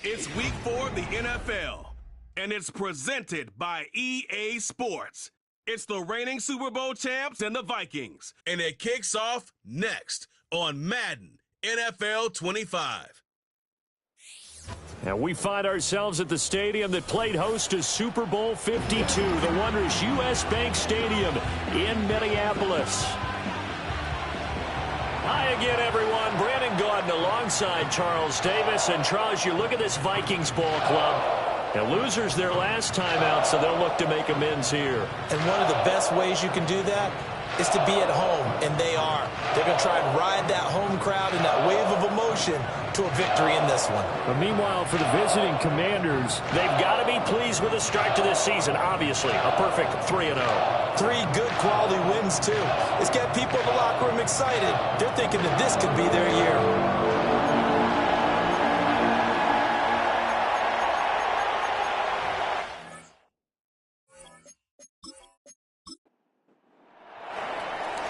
It's week 4 of the NFL, and it's presented by EA Sports. It's the reigning Super Bowl champs and the Vikings, and it kicks off next on Madden NFL 25. And we find ourselves at the stadium that played host to Super Bowl 52, the wondrous U.S. Bank Stadium in Minneapolis. Hi again, everyone. Brandon Gaudin alongside Charles Davis. And Charles, you look at this Vikings ball club. And losers their last time out, so they'll look to make amends here. And one of the best ways you can do that is to be at home, and they are. They're going to try and ride that home crowd and that wave of emotion to a victory in this one. But meanwhile, for the visiting Commanders, they've got to be pleased with the start to this season. Obviously, a perfect 3-0. 3 good quality wins, too. It's got people in the locker room excited. They're thinking that this could be their year.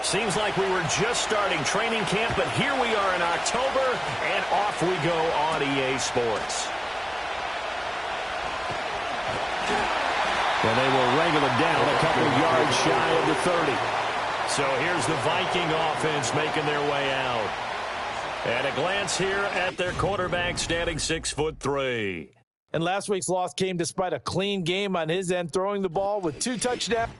Seems like we were just starting training camp, but here we are in October, and off we go on EA Sports. And they will wrangle it down a couple yards shy of the 30. So here's the Viking offense making their way out. And a glance here at their quarterback standing 6'3". And last week's loss came despite a clean game on his end, throwing the ball with 2 touchdowns.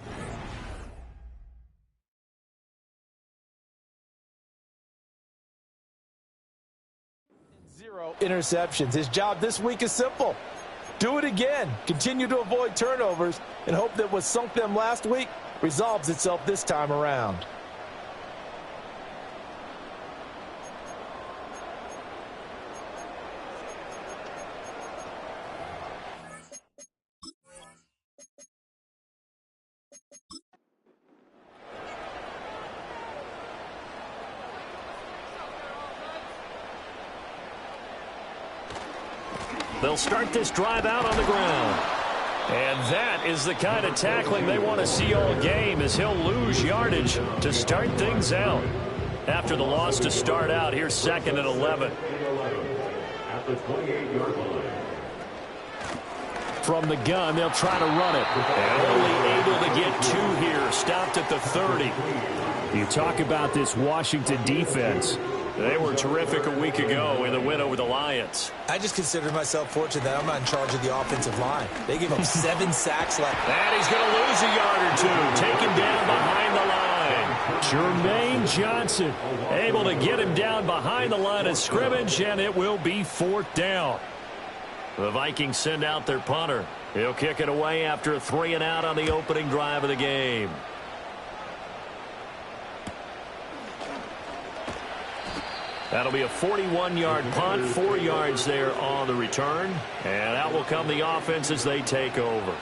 0 interceptions. His job this week is simple. Do it again. Continue to avoid turnovers and hope that what sunk them last week resolves itself this time around. They'll start this drive out on the ground. And that is the kind of tackling they want to see all game, as he'll lose yardage to start things out. After the loss to start out, here's 2nd and 11. At the 28-yard line. From the gun, they'll try to run it. And only able to get 2 here. Stopped at the 30. You talk about this Washington defense. They were terrific a week ago in the win over the Lions. I just consider myself fortunate that I'm not in charge of the offensive line. They gave up 7 sacks last. And he's going to lose a yard or 2. Taken down behind the line. Jermaine Johnson able to get him down behind the line of scrimmage, and it will be 4th down. The Vikings send out their punter. He'll kick it away after a 3-and-out on the opening drive of the game. That'll be a 41-yard punt, 4 yards there on the return. And out will come the offense as they take over.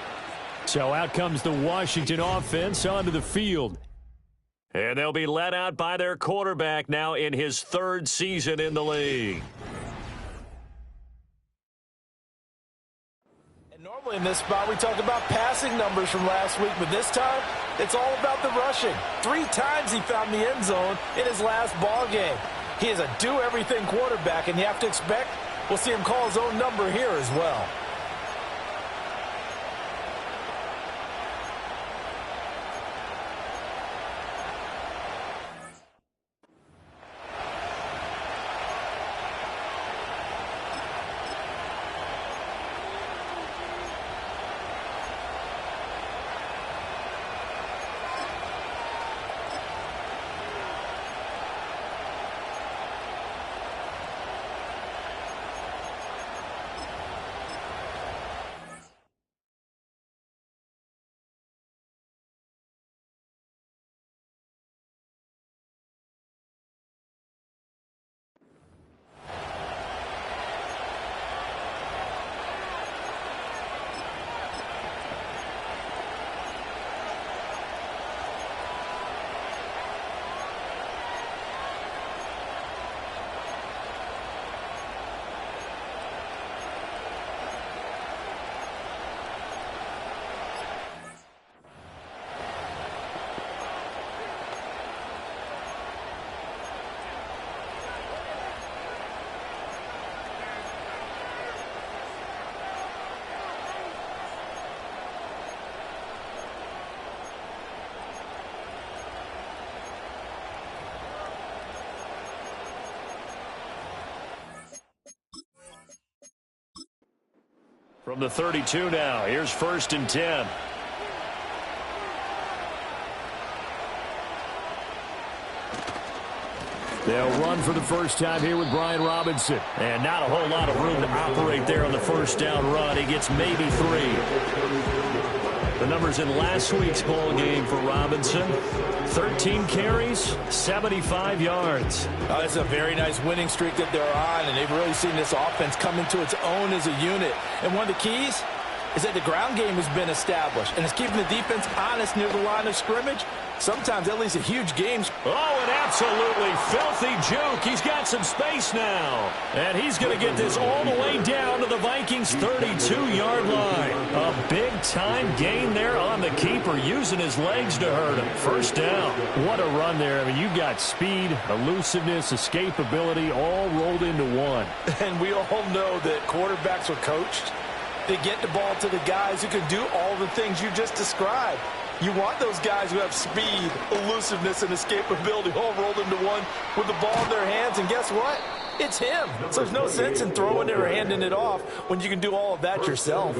So out comes the Washington offense onto the field. And they'll be led out by their quarterback now in his 3rd season in the league. And normally in this spot we talk about passing numbers from last week, but this time it's all about the rushing. 3 times he found the end zone in his last ball game. He is a do-everything quarterback, and you have to expect we'll see him call his own number here as well. From the 32 now, here's 1st and 10. They'll run for the first time here with Brian Robinson. And not a whole lot of room to operate there on the first down run. He gets maybe 3. The numbers in last week's ball game for Robinson: 13 carries, 75 yards. Oh, it's a very nice winning streak that they're on, and they've really seen this offense come into its own as a unit. And one of the keys is that the ground game has been established, and it's keeping the defense honest near the line of scrimmage. Sometimes that leads to huge games. Oh, an absolutely filthy juke. He's got some space now. And he's going to get this all the way down to the Vikings' 32-yard line. A big-time gain there on the keeper, using his legs to hurt him. First down. What a run there. I mean, you've got speed, elusiveness, escapability, all rolled into one. And we all know that quarterbacks are coached to get the ball to the guys who can do all the things you just described. You want those guys who have speed, elusiveness, and escapability all rolled into one with the ball in their hands. And guess what? It's him. So there's no sense in throwing it or handing it off when you can do all of that yourself.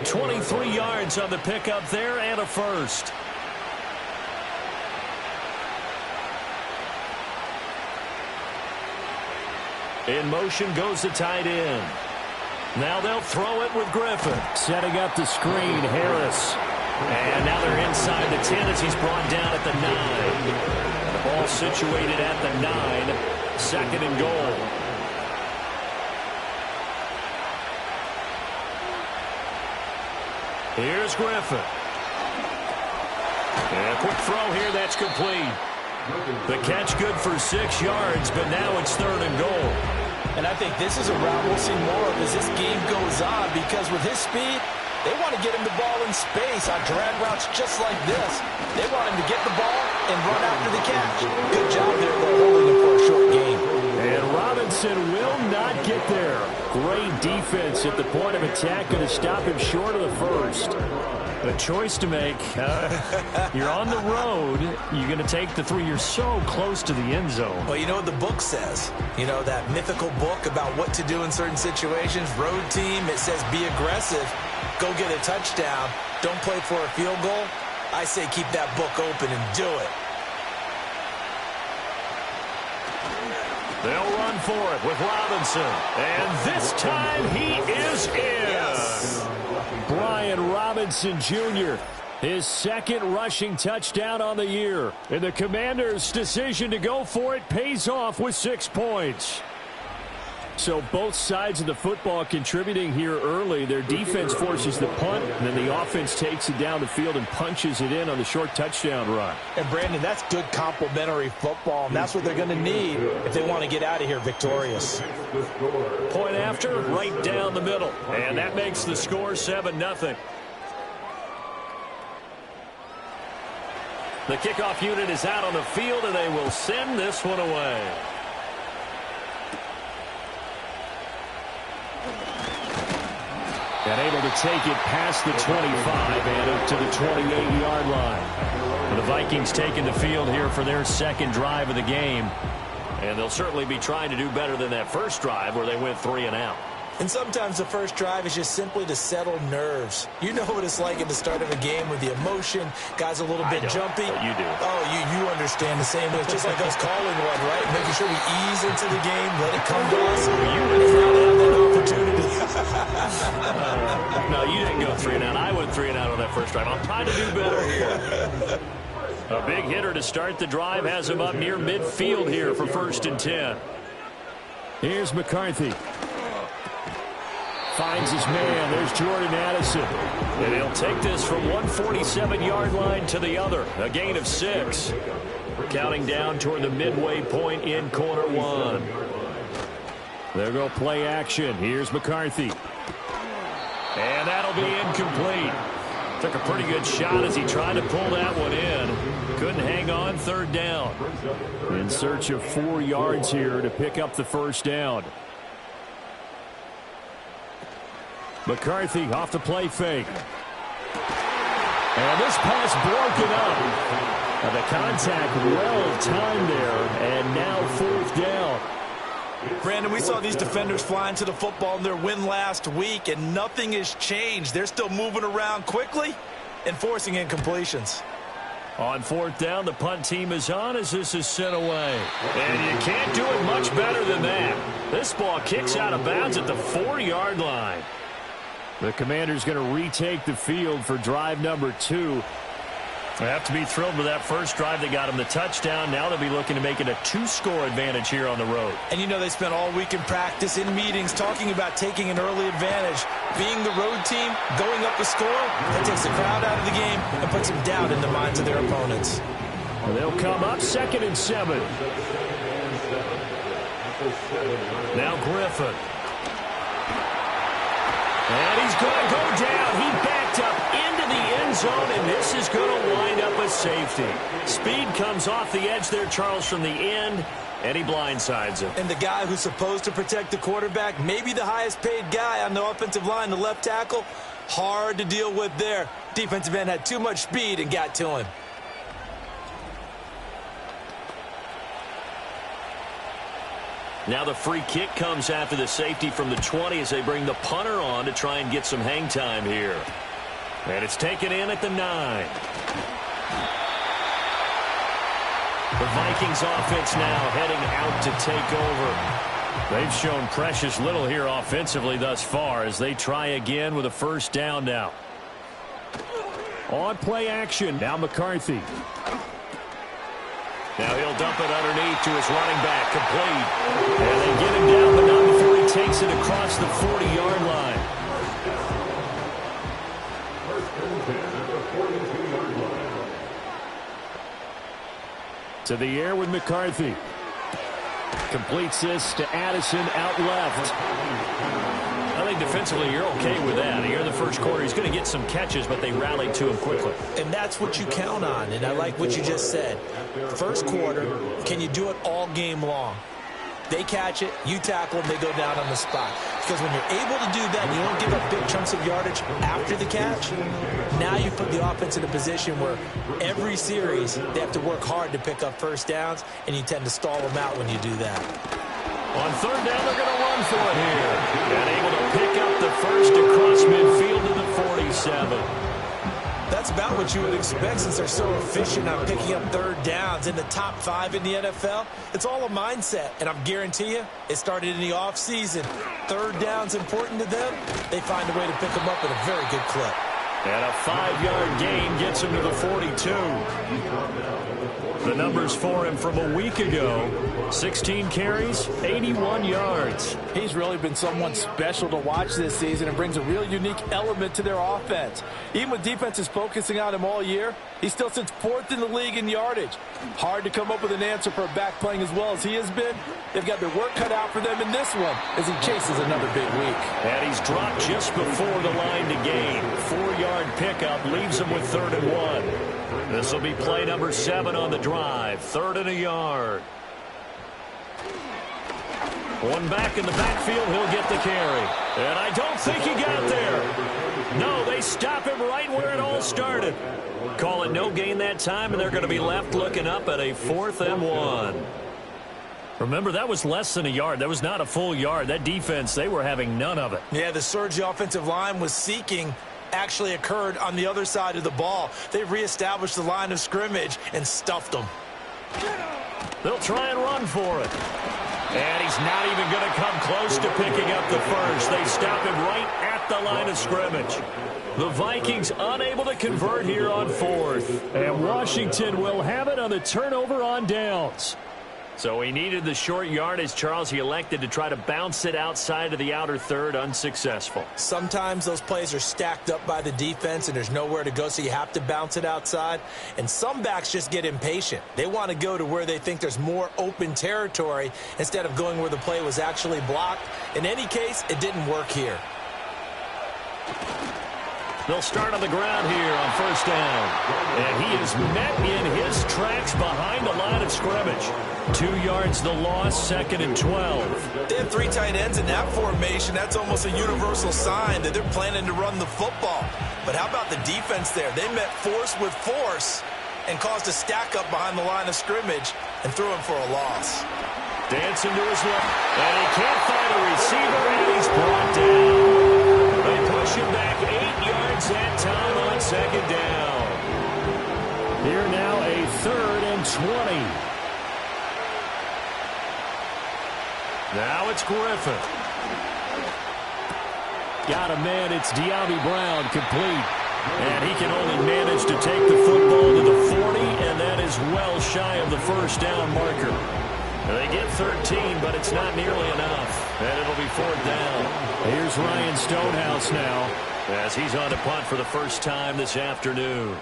23 yards on the pickup there and a first. In motion goes the tight end. Now they'll throw it with Griffin. Setting up the screen, Harris. And now they're inside the 10 as he's brought down at the 9. The ball situated at the 9. 2nd and goal. Here's Griffin. And a quick throw here, that's complete. The catch good for 6 yards, but now it's 3rd and goal. And I think this is a route we'll see more of as this game goes on, because with his speed, they want to get him the ball in space on drag routes just like this. They want him to get the ball and run after the catch. Good job there, though, holding him for a short game. And Robinson will not get there. Great defense at the point of attack, going to stop him short of the first. A choice to make. You're on the road. You're going to take the 3. You're so close to the end zone. Well, you know what the book says. You know, that mythical book about what to do in certain situations. Road team, it says be aggressive. Go get a touchdown. Don't play for a field goal. I say keep that book open and do it. They'll run for it with Robinson. And this time he is in. Yes. Brian Robinson Jr., his 2nd rushing touchdown on the year. And the Commanders' decision to go for it pays off with 6 points. So both sides of the football contributing here early. Their defense forces the punt, and then the offense takes it down the field and punches it in on the short touchdown run. And, Brandon, that's good complementary football, and that's what they're going to need if they want to get out of here victorious. Point after, right down the middle. And that makes the score 7-0. The kickoff unit is out on the field, and they will send this one away. And able to take it past the 25 and up to the 28-yard line. And the Vikings taking the field here for their 2nd drive of the game. And they'll certainly be trying to do better than that first drive where they went 3 and out. And sometimes the first drive is just simply to settle nerves. You know what it's like at the start of a game with the emotion. Guys a little bit jumpy. You do. Oh, you understand the same way. It's just like us calling one, right? Making sure we ease into the game, let it come to us. You would have that opportunity. No, you didn't go 3 and out. I went 3 and out on that first drive. I'm trying to do better here. A big hitter to start the drive has him up near midfield here for 1st and 10. Here's McCarthy. Finds his man. There's Jordan Addison. And he'll take this from 147-yard line to the other. A gain of 6. Counting down toward the midway point in quarter 1. There go play action. Here's McCarthy. And that'll be incomplete. Took a pretty good shot as he tried to pull that one in. Couldn't hang on. 3rd down. In search of 4 yards here to pick up the first down. McCarthy off the play fake. And this pass broken up. The contact well timed there, and now 4th down. Brandon, we saw these defenders flying to the football in their win last week, and nothing has changed. They're still moving around quickly and forcing incompletions. On fourth down, the punt team is on as this is sent away. And you can't do it much better than that. This ball kicks out of bounds at the 4-yard line. The Commanders going to retake the field for drive number 2. They have to be thrilled with that first drive. They got them the touchdown. Now they'll be looking to make it a 2-score advantage here on the road. And you know they spent all week in practice, in meetings, talking about taking an early advantage. Being the road team, going up a score, that takes the crowd out of the game and puts some doubt in the minds of their opponents. Well, they'll come up 2nd and 7. Now Griffin. And he's going to go down. He backed up into the end zone, and this is going to wind up a safety. Speed comes off the edge there, Charles, from the end, and he blindsides him. And the guy who's supposed to protect the quarterback, maybe the highest paid guy on the offensive line, the left tackle, hard to deal with there. Defensive end had too much speed and got to him. Now the free kick comes after the safety from the 20 as they bring the punter on to try and get some hang time here. And it's taken in at the 9. The Vikings offense now heading out to take over. They've shown precious little here offensively thus far as they try again with a first down now. On play action, now McCarthy. Now he'll dump it underneath to his running back, complete. And they get him down, but not before he takes it across the 40-yard line. To the air with McCarthy. Completes this to Addison out left. I think defensively you're okay with that. Here in the first quarter, he's going to get some catches, but they rallied to him quickly. And that's what you count on, and I like what you just said. First quarter, can you do it all game long? They catch it, you tackle them, they go down on the spot. Because when you're able to do that and you don't give up big chunks of yardage after the catch, now you put the offense in a position where every series they have to work hard to pick up first downs, and you tend to stall them out when you do that. On third down, they're going to run for it here. And able to pick up the first across midfield to the 47. That's about what you would expect since they're so efficient on picking up third downs in the top 5 in the NFL. It's all a mindset, and I'm guarantee you it started in the offseason. Third down's important to them. They find a way to pick them up at a very good clip. And a 5-yard gain gets him to the 42. The numbers for him from a week ago: 16 carries, 81 yards. He's really been someone special to watch this season and brings a real unique element to their offense. Even with defenses focusing on him all year, he still sits 4th in the league in yardage. Hard to come up with an answer for a back playing as well as he has been. They've got their work cut out for them in this one as he chases another big week. And he's dropped just before the line to gain. 4-yard pickup leaves him with 3rd and 1. This will be play number 7 on the drive. 3rd and a yard. One back in the backfield, he'll get the carry. And I don't think he got there. No, they stop him right where it all started. Call it no gain that time, and they're going to be left looking up at a 4th and 1. Remember, that was less than a yard. That was not a full yard. That defense, they were having none of it. Yeah, the surge the offensive line was seeking actually occurred on the other side of the ball. They reestablished the line of scrimmage and stuffed them. They'll try and run for it. And he's not even going to come close to picking up the first. They stop him right at the line of scrimmage. The Vikings unable to convert here on 4th. And Washington will have it on the turnover on downs. So he needed the short yardage, Charles. He elected to try to bounce it outside of the outer third, unsuccessful. Sometimes those plays are stacked up by the defense and there's nowhere to go, so you have to bounce it outside. And some backs just get impatient. They want to go to where they think there's more open territory instead of going where the play was actually blocked. In any case, it didn't work here. They'll start on the ground here on first down. And he is met in his tracks behind the line of scrimmage. 2 yards the loss, 2nd and 12. They have 3 tight ends in that formation. That's almost a universal sign that they're planning to run the football. But how about the defense there? They met force with force and caused a stack up behind the line of scrimmage and threw him for a loss. Dancing to his left. And he can't find a receiver, and he's brought down. They push him back 8 yards that time on second down. Here now a 3rd and 20. Now it's Griffin. Got a man, it's De'Ami Brown, complete. And he can only manage to take the football to the 40, and that is well shy of the first down marker. They get 13, but it's not nearly enough. And it'll be 4th down. Here's Ryan Stonehouse now, as he's on to punt for the first time this afternoon.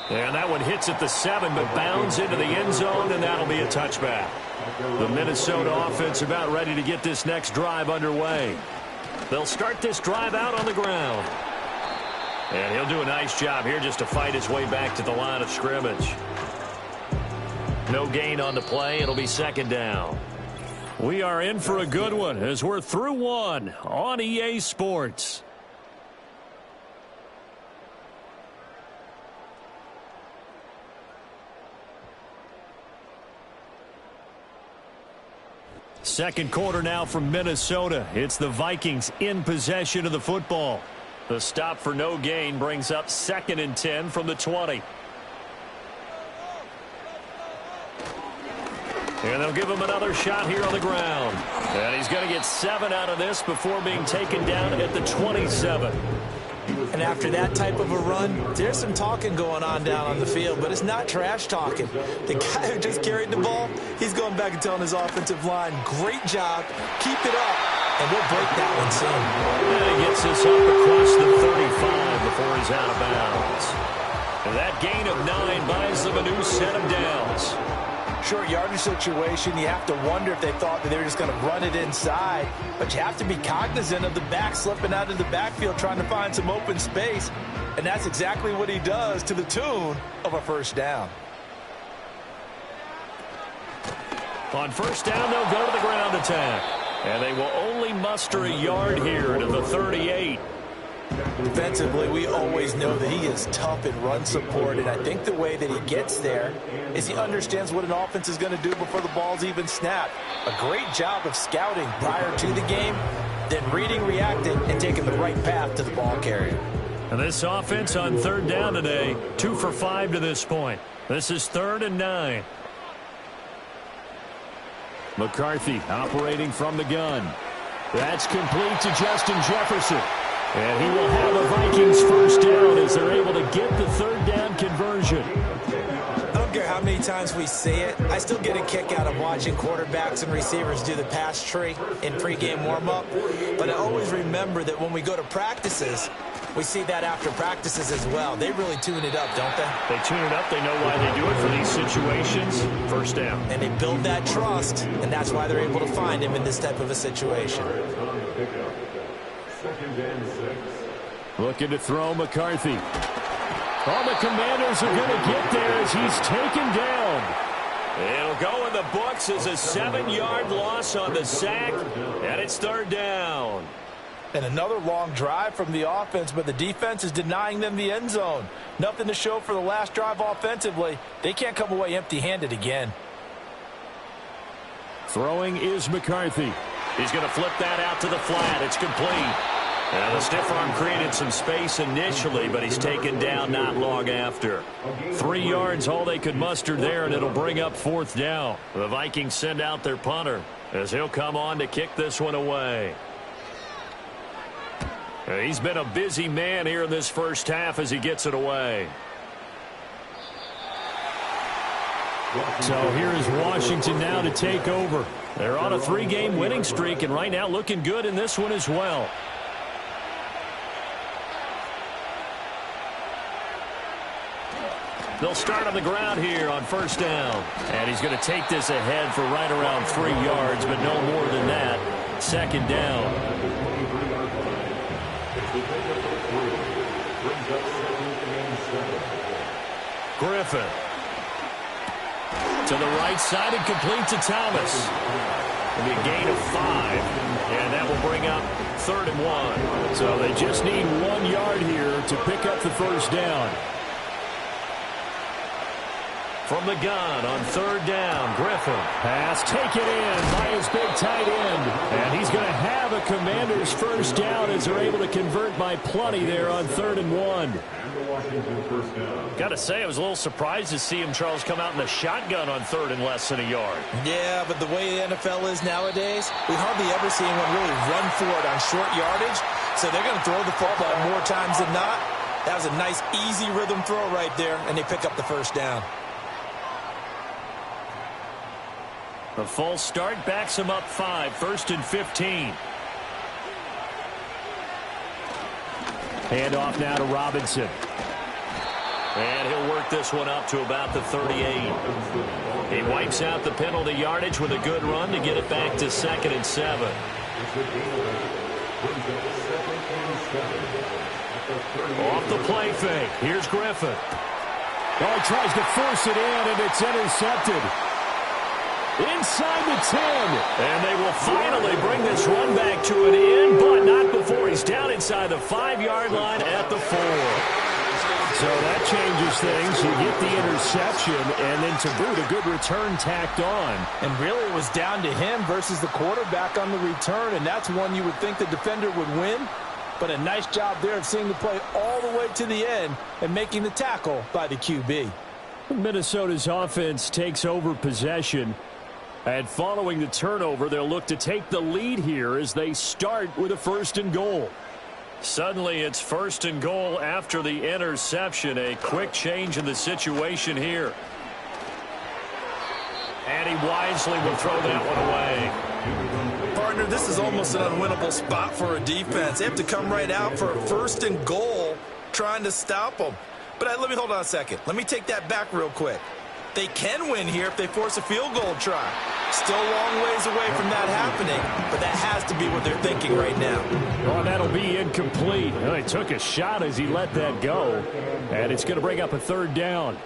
And that one hits at the 7, but bounds into the end zone, and that'll be a touchback. The Minnesota offense about ready to get this next drive underway. They'll start this drive out on the ground. And he'll do a nice job here just to fight his way back to the line of scrimmage. No gain on the play. It'll be 2nd down. We are in for a good one as we're through one on EA Sports. Second quarter now from Minnesota. It's the Vikings in possession of the football. The stop for no gain brings up 2nd and 10 from the 20. And they'll give him another shot here on the ground. And he's going to get 7 out of this before being taken down at the 27. And after that type of a run, there's some talking going on down on the field, but it's not trash talking. The guy who just carried the ball, he's going back and telling his offensive line, great job, keep it up, and we'll break that one soon. And he gets this up across the 35 before he's out of bounds. And that gain of 9 buys them a new set of downs. Short yardage situation, you have to wonder if they thought that they were just going to run it inside. But you have to be cognizant of the back slipping out of the backfield trying to find some open space. And that's exactly what he does to the tune of a first down. On first down, they'll go to the ground attack. And they will only muster a yard here to the 38. Defensively, we always know that he is tough in run support, and I think the way that he gets there is he understands what an offense is going to do before the ball's even snapped. A great job of scouting prior to the game, then reading, reacting, and taking the right path to the ball carrier. And this offense on 3rd down today, 2 for 5 to this point. This is 3rd and 9. McCarthy operating from the gun. That's complete to Justin Jefferson. And he will have a Vikings first down as they're able to get the 3rd down conversion. I don't care how many times we say it, I still get a kick out of watching quarterbacks and receivers do the pass tree in pregame warm-up. But I always remember that when we go to practices, we see that after practices as well. They really tune it up, don't they? They tune it up. They know why they do it for these situations. First down. And they build that trust, and that's why they're able to find him in this type of a situation. Looking to throw McCarthy. All the Commanders are going to get there as he's taken down. It'll go in the books as a 7-yard loss on the sack, and it's 3rd down. And another long drive from the offense, but the defense is denying them the end zone. Nothing to show for the last drive offensively. They can't come away empty-handed again. Throwing is McCarthy. He's going to flip that out to the flat. It's complete. Now the stiff arm created some space initially, but he's taken down not long after. 3 yards, all they could muster there, and it'll bring up 4th down. The Vikings send out their punter as he'll come on to kick this one away. He's been a busy man here in this first half as he gets it away. So here is Washington now to take over. They're on a 3-game winning streak, and right now looking good in this one as well. They'll start on the ground here on first down. And he's going to take this ahead for right around 3 yards, but no more than that. 2nd down. Griffin. To the right side and complete to Thomas. It'll be a gain of 5. And that will bring up 3rd and 1. So they just need 1 yard here to pick up the first down. From the gun on third down, Griffin. Pass taken in by his big tight end. And he's going to have a Commander's first down as they're able to convert by plenty there on 3rd and 1. Got to say, I was a little surprised to see him, Charles, come out in the shotgun on 3rd and less than a yard. Yeah, but the way the NFL is nowadays, we hardly ever see anyone really run for it on short yardage. So they're going to throw the football more times than not. That was a nice, easy rhythm throw right there, and they pick up the first down. The false start backs him up 5, 1st and 15. Hand off now to Robinson. And he'll work this one up to about the 38. He wipes out the penalty yardage with a good run to get it back to 2nd and 7. Off the play fake. Here's Griffin. Oh, he tries to force it in, and it's intercepted. Inside the 10. And they will finally bring this run back to an end, but not before he's down inside the 5-yard line at the 4. So that changes things. You get the interception, and then to boot, a good return tacked on. And really it was down to him versus the quarterback on the return, and that's one you would think the defender would win. But a nice job there of seeing the play all the way to the end and making the tackle by the QB. Minnesota's offense takes over possession. And following the turnover, they'll look to take the lead here as they start with a 1st and goal. Suddenly it's 1st and goal after the interception. A quick change in the situation here. And he wisely will throw that one away. Partner, this is almost an unwinnable spot for a defense. They have to come right out for a 1st and goal trying to stop them. But let me hold on a second. Let me take that back real quick. They can win here if they force a field goal try. Still a long ways away from that happening, but that has to be what they're thinking right now. Oh, that'll be incomplete. Well, he took a shot as he let that go, and it's going to bring up a 3rd down.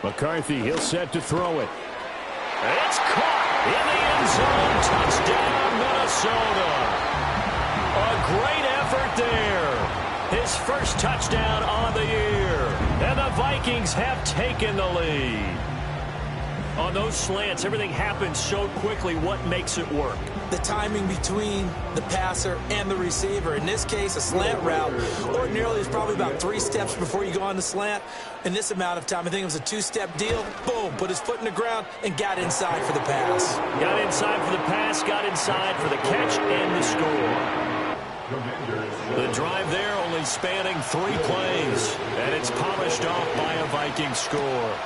McCarthy, he'll set to throw it. It's caught in the end zone. Touchdown, Minnesota. A great effort there. His first touchdown on the year. And the Vikings have taken the lead. On those slants, everything happens so quickly. What makes it work? The timing between the passer and the receiver. In this case, a slant route ordinarily is probably about 3 steps before you go on the slant. In this amount of time, I think it was a 2-step deal. Boom, put his foot in the ground and got inside for the pass. Got inside for the pass, got inside for the catch and the score. The drive there only spanning 3 plays, and it's polished off by a Viking score.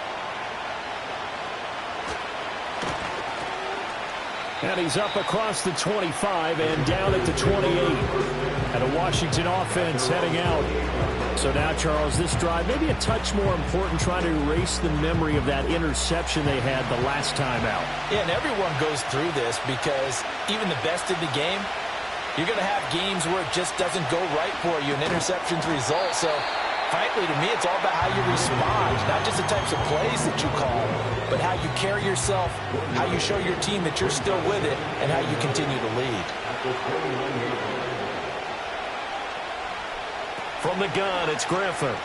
And he's up across the 25 and down at the 28. And a Washington offense heading out. So now, Charles, this drive maybe a touch more important, trying to erase the memory of that interception they had the last time out. Yeah, and everyone goes through this because even the best in the game, you're going to have games where it just doesn't go right for you, and interceptions result. So, frankly, to me, it's all about how you respond, not just the types of plays that you call, but how you carry yourself, how you show your team that you're still with it, and how you continue to lead. From the gun, it's Griffin.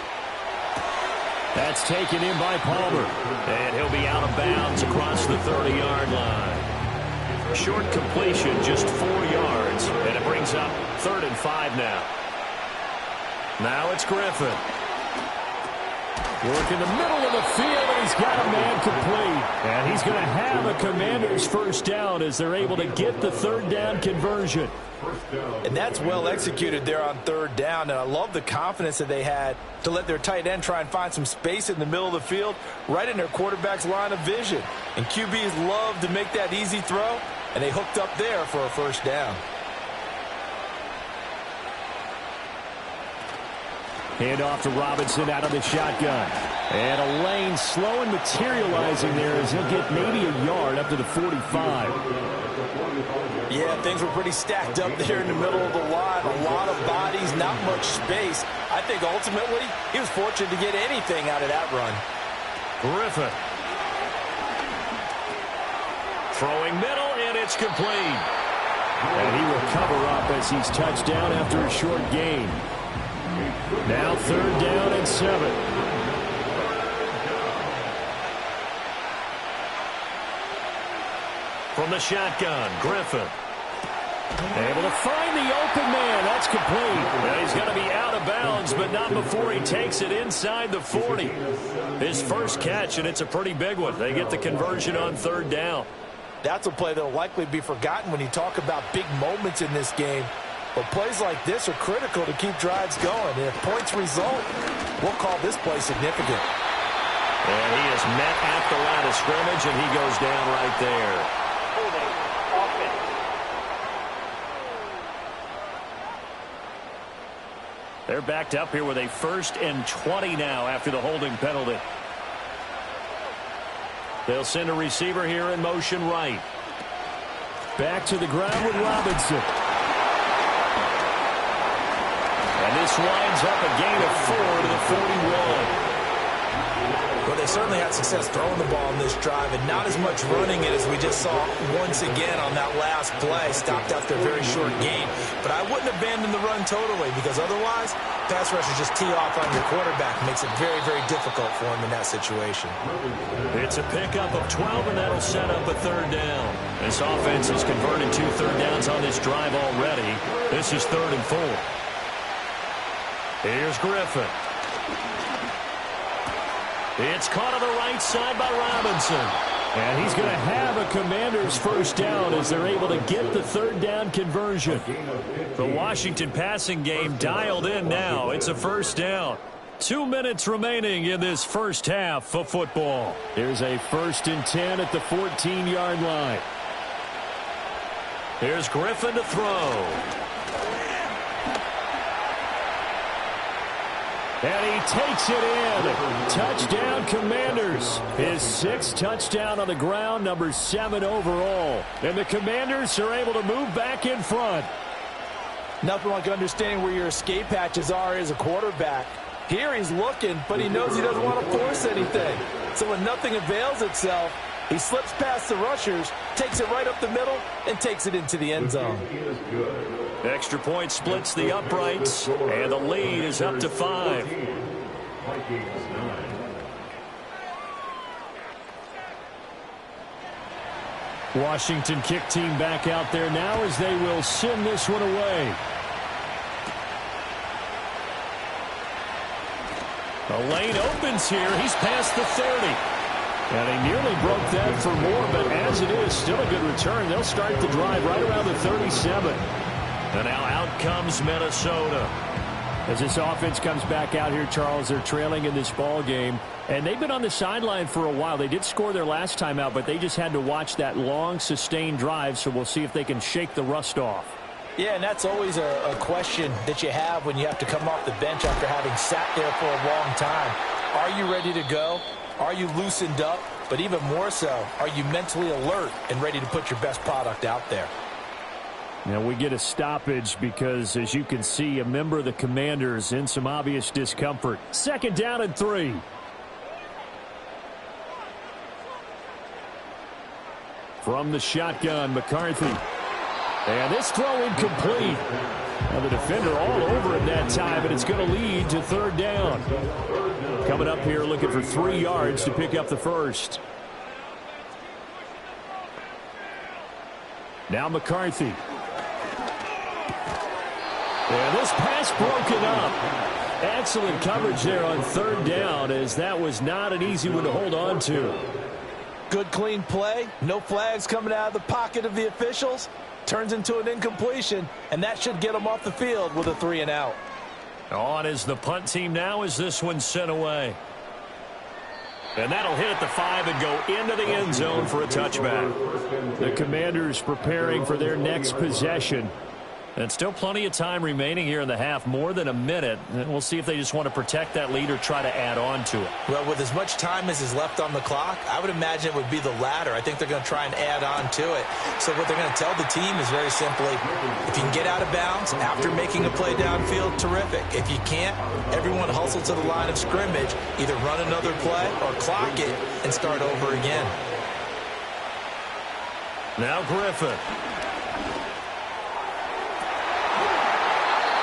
That's taken in by Palmer. And he'll be out of bounds across the 30-yard line. Short completion, just 4 yards, and it brings up 3rd and 5 now. Now it's Griffin. Work in the middle of the field, and he's got a man complete. And he's going to have a Commander's first down as they're able to get the 3rd down conversion. And that's well executed there on 3rd down, and I love the confidence that they had to let their tight end try and find some space in the middle of the field, right in their quarterback's line of vision. And QBs love to make that easy throw, and they hooked up there for a first down. Hand off to Robinson out of the shotgun. And a lane slow and materializing there as he'll get maybe a yard up to the 45. Yeah, things were pretty stacked up there in the middle of the line. A lot of bodies, not much space. I think ultimately he was fortunate to get anything out of that run. Griffin. Throwing middle, and it's complete. And he will cover up as he's touched down after a short gain. Now 3rd down and 7. From the shotgun, Griffin. Able to find the open man. That's complete. Now he's going to be out of bounds, but not before he takes it inside the 40. His first catch, and it's a pretty big one. They get the conversion on third down. That's a play that will likely be forgotten when you talk about big moments in this game. But plays like this are critical to keep drives going. And if points result, we'll call this play significant. And he is met at the line of scrimmage, and he goes down right there. They're backed up here with a 1st and 20 now after the holding penalty. They'll send a receiver here in motion right. Back to the ground with Robinson. And this winds up a gain of 4 to the 41. Well, they certainly had success throwing the ball in this drive, and not as much running it as we just saw once again on that last play. Stopped after a very short gain. But I wouldn't abandon the run totally, because otherwise, pass rushers just tee off on your quarterback. Makes it very, very difficult for him in that situation. It's a pickup of 12, and that'll set up a third down. This offense has converted 2 third downs on this drive already. This is 3rd and 4. Here's Griffin. It's caught on the right side by Robinson. And he's going to have a Commanders first down as they're able to get the third down conversion. The Washington passing game dialed in now. It's a first down. 2 minutes remaining in this first half of football. Here's a 1st and 10 at the 14-yard line. Here's Griffin to throw. And he takes it in. Touchdown, Commanders. His 6th touchdown on the ground, number 7 overall. And the Commanders are able to move back in front. Nothing like understanding where your escape hatches are as a quarterback. Here he's looking, but he knows he doesn't want to force anything. So when nothing avails itself, he slips past the rushers, takes it right up the middle, and takes it into the end zone. Extra point splits the uprights, and the lead is up to 5. Washington kick team back out there now as they will send this one away. The lane opens here. He's past the 30. And he nearly broke that for more, but as it is, still a good return. They'll start the drive right around the 37. And now out comes Minnesota. As this offense comes back out here, Charles, they're trailing in this ball game. And they've been on the sideline for a while. They did score their last time out, but they just had to watch that long, sustained drive, so we'll see if they can shake the rust off. Yeah, and that's always a question that you have when you have to come off the bench after having sat there for a long time. Are you ready to go? Are you loosened up? But even more so, are you mentally alert and ready to put your best product out there? Now we get a stoppage because, as you can see, a member of the Commanders in some obvious discomfort. 2nd down and 3. From the shotgun, McCarthy. And this throw incomplete. Now the defender all over him that time, and it's going to lead to 3rd down. Coming up here looking for 3 yards to pick up the first. Now McCarthy. And this pass broken up. Excellent coverage there on 3rd down, as that was not an easy one to hold on to. Good clean play. No flags coming out of the pocket of the officials. Turns into an incompletion, and that should get them off the field with a 3 and out. On is the punt team now as this one's sent away. And that'll hit at the 5 and go into the end zone for a touchback. The Commanders preparing for their next possession. And still plenty of time remaining here in the half, more than a minute. And we'll see if they just want to protect that lead or try to add on to it. Well, with as much time as is left on the clock, I would imagine it would be the latter. I think they're going to try and add on to it. So what they're going to tell the team is very simply, if you can get out of bounds after making a play downfield, terrific. If you can't, everyone hustle to the line of scrimmage, either run another play or clock it and start over again. Now Griffin.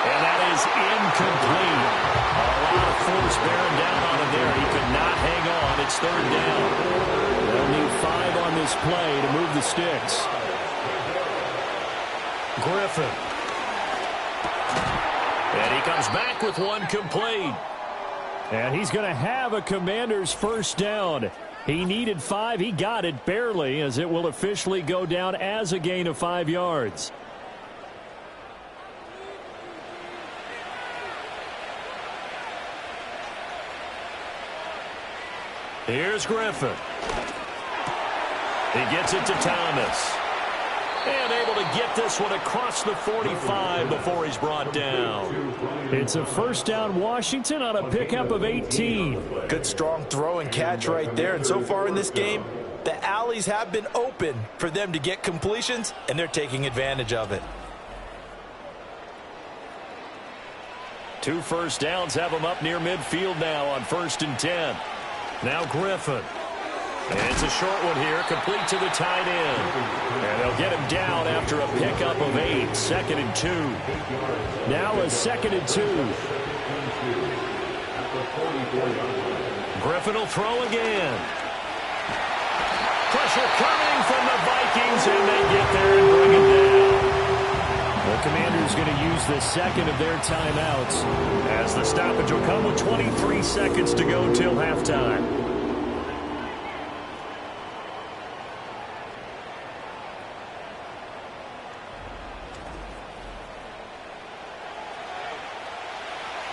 And that is incomplete. A lot of force bearing down on him there. He could not hang on. It's 3rd down. They'll need 5 on this play to move the sticks. Griffin. And he comes back with one complete. And he's going to have a Commander's first down. He needed 5. He got it barely, as it will officially go down as a gain of 5 yards. Here's Griffin. He gets it to Thomas. And able to get this one across the 45 before he's brought down. It's a first down Washington on a pickup of 18. Good strong throw and catch right there. And so far in this game, the alleys have been open for them to get completions, and they're taking advantage of it. 2 first downs have them up near midfield now on 1st and 10. Now Griffin. And it's a short one here, complete to the tight end. And they'll get him down after a pickup of 8, 2nd and 2. Now a 2nd and 2. Griffin will throw again. Pressure coming from the Vikings, and they get there and bring him down. The Commanders going to use the second of their timeouts, as the stoppage will come with 23 seconds to go till halftime.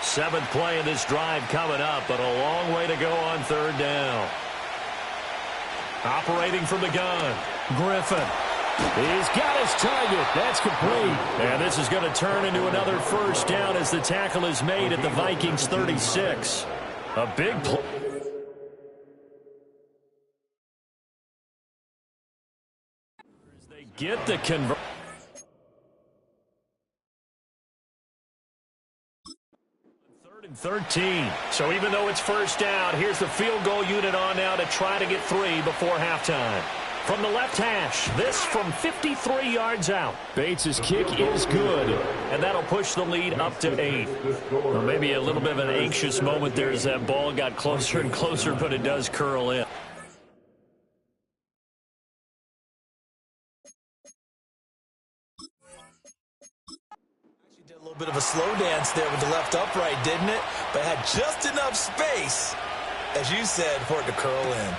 Seventh play of this drive coming up, but a long way to go on 3rd down. Operating from the gun, Griffin. He's got his target. That's complete. And this is going to turn into another first down as the tackle is made at the Vikings 36. A big play. They get the conversion. 13. So even though it's first down, here's the field goal unit on now to try to get 3 before halftime. From the left hash, this from 53 yards out. Bates' kick is good. And that'll push the lead up to 8. Well, maybe a little bit of an anxious moment there as that ball got closer and closer, but it does curl in. A little bit of a slow dance there with the left upright, didn't it? But had just enough space, as you said, for it to curl in.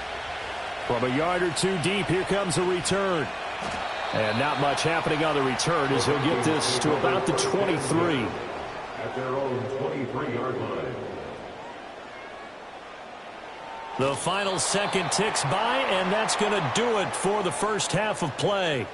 From a yard or 2 deep, here comes a return. And not much happening on the return as he'll get this to about the 23. At their own 23-yard line. The final second ticks by, and that's going to do it for the first half of play.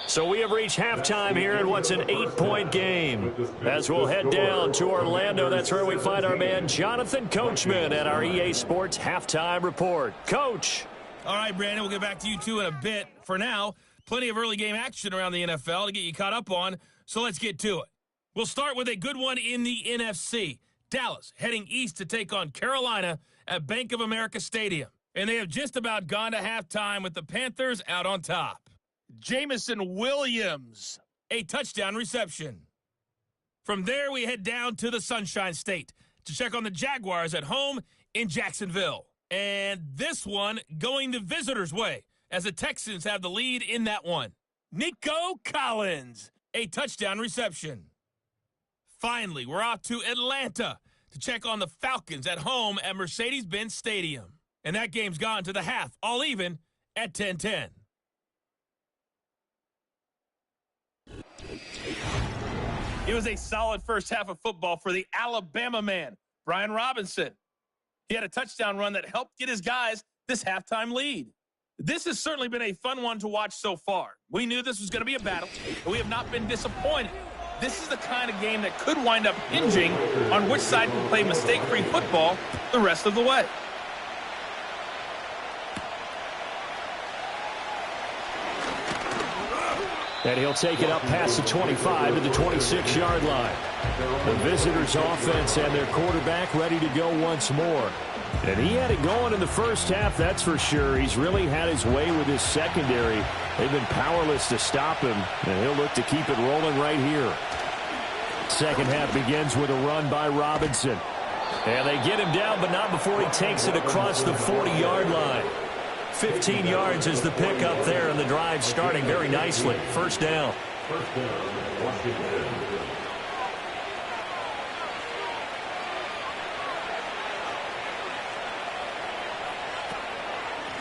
So we have reached halftime here in what's an 8-point game. As we'll head down to Orlando, that's where we find our man Jonathan Coachman at our EA Sports Halftime Report. Coach. All right, Brandon, we'll get back to you two in a bit. For now, plenty of early game action around the NFL to get you caught up on, so let's get to it. We'll start with a good one in the NFC. Dallas heading east to take on Carolina at Bank of America Stadium. And they have just about gone to halftime with the Panthers out on top. Jamison Williams, a touchdown reception. From there, we head down to the Sunshine State to check on the Jaguars at home in Jacksonville. And this one going the visitors' way as the Texans have the lead in that one. Nico Collins, a touchdown reception. Finally, we're off to Atlanta to check on the Falcons at home at Mercedes-Benz Stadium. And that game's gone to the half, all even at 10-10. It was a solid first half of football for the Alabama man, Brian Robinson. He had a touchdown run that helped get his guys this halftime lead. This has certainly been a fun one to watch so far. We knew this was going to be a battle, but we have not been disappointed. This is the kind of game that could wind up hinging on which side can play mistake-free football the rest of the way. And he'll take it up past the 25 to the 26-yard line. The visitors' offense and their quarterback ready to go once more. And he had it going in the first half, that's for sure. He's really had his way with his secondary. They've been powerless to stop him, and he'll look to keep it rolling right here. Second half begins with a run by Robinson. And they get him down, but not before he takes it across the 40-yard line. 15 yards is the pickup there, and the drive starting very nicely. First down. First down, Washington.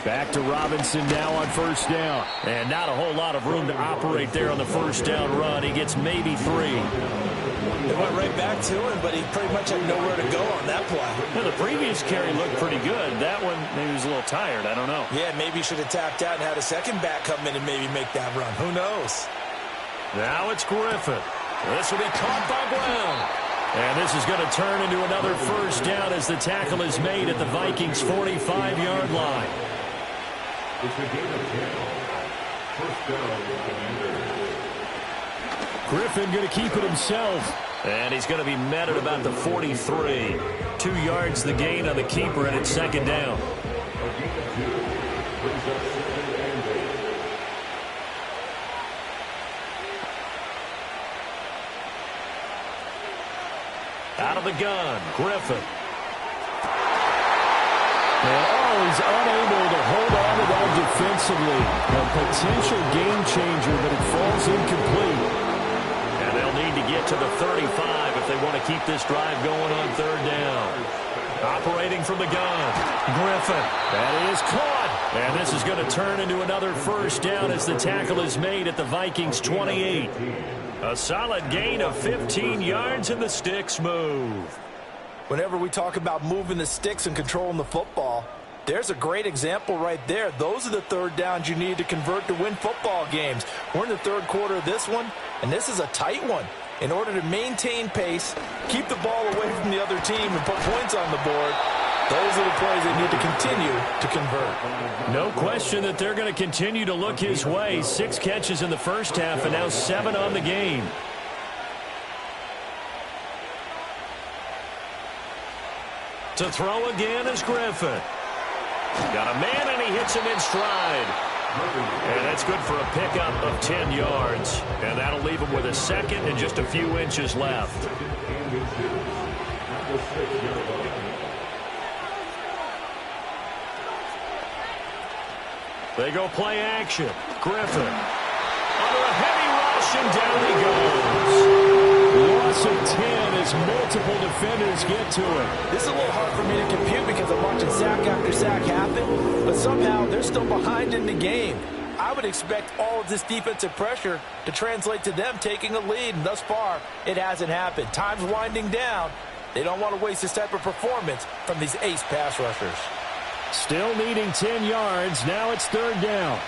Back to Robinson now on first down. And not a whole lot of room to operate there on the first down run. He gets maybe 3. They went right back to him, but he pretty much had nowhere to go on that play. Well, the previous carry looked pretty good. That one, maybe he was a little tired. I don't know. Yeah, maybe he should have tapped out and had a second back come in and maybe make that run. Who knows? Now it's Griffin. This will be caught by Brown. And this is going to turn into another first down as the tackle is made at the Vikings' 45-yard line. It's a game of 10. First down, Commanders. Griffin going to keep it himself. And he's going to be met at about the 43. 2 yards the gain on the keeper, and it's second down. A game of 2. Brings up 7 and 8. Out of the gun, Griffin. And he's unable to hold on to that defensively. A potential game changer, but it falls incomplete. And they'll need to get to the 35 if they want to keep this drive going on third down. Operating from the gun, Griffin. That is caught. And this is going to turn into another first down as the tackle is made at the Vikings' 28. A solid gain of 15 yards, and the sticks move. Whenever we talk about moving the sticks and controlling the football, there's a great example right there. Those are the third downs you need to convert to win football games. We're in the third quarter of this one, and this is a tight one. In order to maintain pace, keep the ball away from the other team, and put points on the board, those are the plays they need to continue to convert. No question that they're going to continue to look his way. 6 catches in the first half, and now 7 on the game. To throw again is Griffin. Got a man, and he hits him in stride. And that's good for a pickup of 10 yards. And that'll leave him with a second and just a few inches left. They go play action. Griffin. Under a heavy rush, and down he goes. Loss of 10 as multiple defenders get to it. This is a little hard for me to compute because I'm watching sack after sack happen, but somehow they're still behind in the game. I would expect all of this defensive pressure to translate to them taking a lead, and thus far, it hasn't happened. Time's winding down. They don't want to waste this type of performance from these ace pass rushers. Still needing 10 yards. Now it's third down.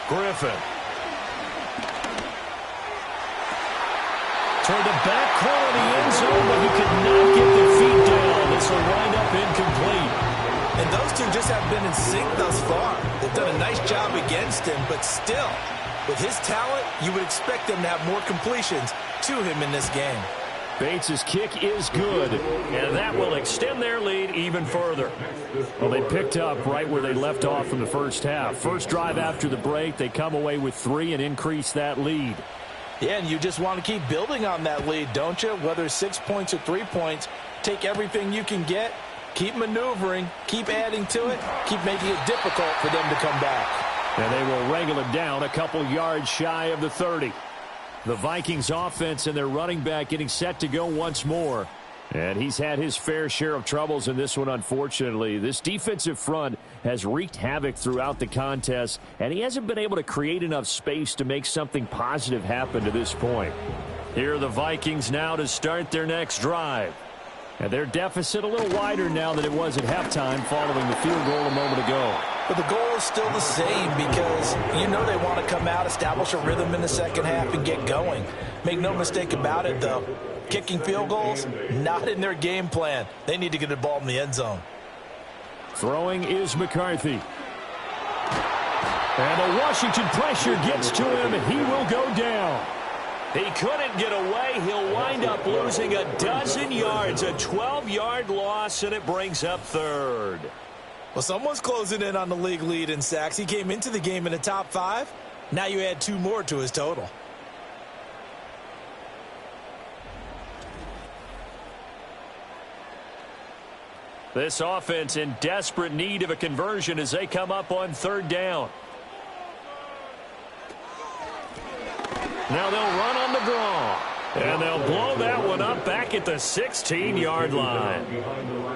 Griffin. Toward the back corner of the end zone, but he could not get the feet down. This will wind up incomplete. And those two just have been in sync thus far. They've done a nice job against him, but still, with his talent, you would expect them to have more completions to him in this game. Bates' kick is good. And that will extend their lead even further. Well, they picked up right where they left off in the first half. First drive after the break, they come away with 3 and increase that lead. Yeah, and you just want to keep building on that lead, don't you? Whether it's 6 points or 3 points, take everything you can get, keep maneuvering, keep adding to it, keep making it difficult for them to come back. And they will wrangle it down a couple yards shy of the 30. The Vikings offense and their running back getting set to go once more. And he's had his fair share of troubles in this one, unfortunately. This defensive front has wreaked havoc throughout the contest, and he hasn't been able to create enough space to make something positive happen to this point. Here are the Vikings now to start their next drive. And their deficit a little wider now than it was at halftime following the field goal a moment ago. But the goal is still the same because you know they want to come out, establish a rhythm in the second half, and get going. Make no mistake about it, though. Kicking field goals, not in their game plan. They need to get the ball in the end zone. Throwing is McCarthy. And the Washington pressure gets to him, and he will go down. He couldn't get away. He'll wind up losing a dozen yards, a 12-yard loss, and it brings up third. Well, someone's closing in on the league lead in sacks. He came into the game in the top 5. Now you add 2 more to his total. This offense in desperate need of a conversion as they come up on 3rd down. Now they'll run on the draw. And they'll blow that one up back at the 16-yard line.